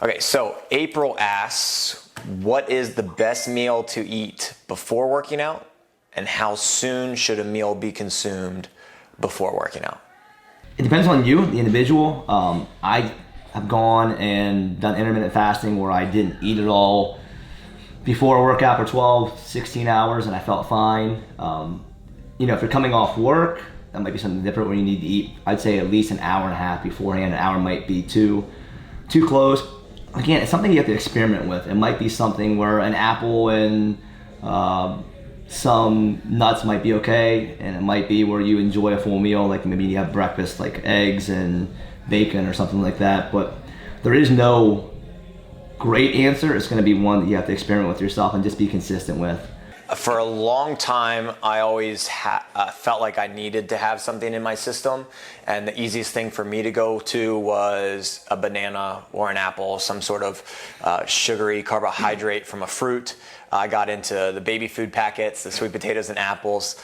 Okay, so April asks, what is the best meal to eat before working out, and how soon should a meal be consumed before working out? It depends on you, the individual. I have gone and done intermittent fasting where I didn't eat at all before a workout for 12, 16 hours and I felt fine. If you're coming off work, that might be something different where you need to eat, I'd say at least an hour and a half beforehand. An hour might be too close. Again, it's something you have to experiment with. It might be something where an apple and some nuts might be okay, and it might be where you enjoy a full meal, like maybe you have breakfast, like eggs and bacon or something like that. But there is no great answer. It's going to be one that you have to experiment with yourself and just be consistent with. For a long time, I always felt like I needed to have something in my system, and the easiest thing for me to go to was a banana or an apple, some sort of sugary carbohydrate from a fruit. I got into the baby food packets, the sweet potatoes and apples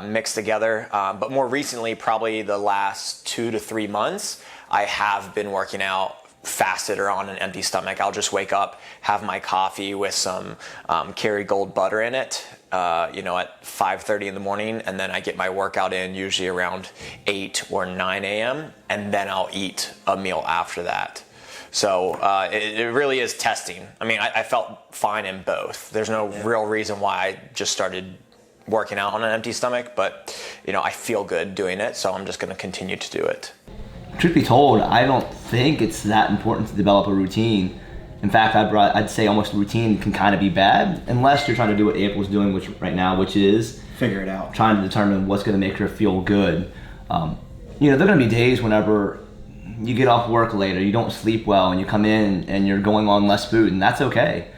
mixed together. But more recently, probably the last 2 to 3 months, I have been working out fasted or on an empty stomach. I'll just wake up, have my coffee with some Kerrygold butter in it, at 5:30 in the morning, and then I get my workout in usually around 8 or 9 a.m., and then I'll eat a meal after that. So it really is testing. I mean, I felt fine in both. There's no real reason why I just started working out on an empty stomach, but I feel good doing it, so I'm just going to continue to do it. Truth be told, I don't think it's that important to develop a routine. In fact, I'd say almost a routine can kind of be bad unless you're trying to do what April's doing which is figure it out, trying to determine what's going to make her feel good. There are going to be days whenever you get off work later, you don't sleep well, and you come in and you're going on less food, and that's okay.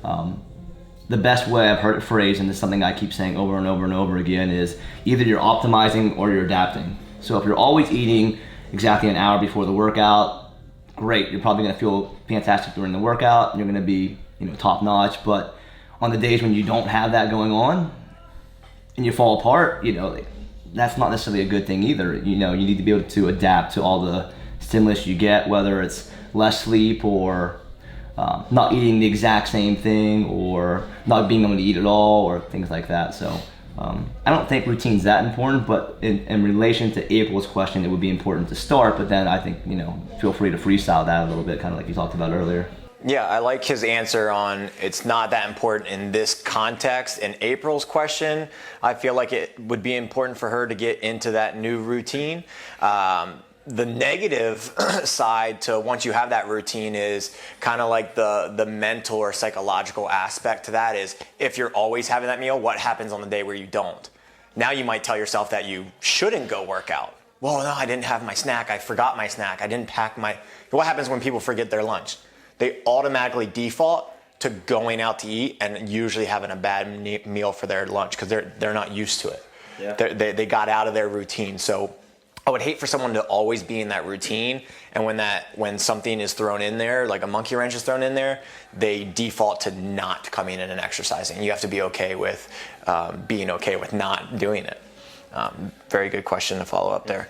The best way I've heard it phrased, and this is something I keep saying over and over and over again, is either you're optimizing or you're adapting. So if you're always eating exactly an hour before the workout, great, you're probably going to feel fantastic during the workout, and you're going to be top notch. But on the days when you don't have that going on and you fall apart, that's not necessarily a good thing either. You need to be able to adapt to all the stimulus you get, whether it's less sleep or not eating the exact same thing or not being able to eat at all or things like that. So I don't think routine's that important, but in relation to April's question, it would be important to start, but then I think, feel free to freestyle that a little bit, kind of like you talked about earlier. Yeah, I like his answer on it's not that important in this context. In April's question, I feel like it would be important for her to get into that new routine. The negative side to once you have that routine is kind of like the mental or psychological aspect to that is if you're always having that meal, what happens on the day where you don't? Now you might tell yourself that you shouldn't go work out. Well, no, I didn't have my snack. I forgot my snack. I didn't pack my... What happens when people forget their lunch? They automatically default to going out to eat and usually having a bad meal for their lunch because they're not used to it. Yeah. They got out of their routine. So I would hate for someone to always be in that routine, and when something is thrown in there, like a monkey wrench is thrown in there, they default to not coming in and exercising. You have to be okay with being okay with not doing it. Very good question to follow up there.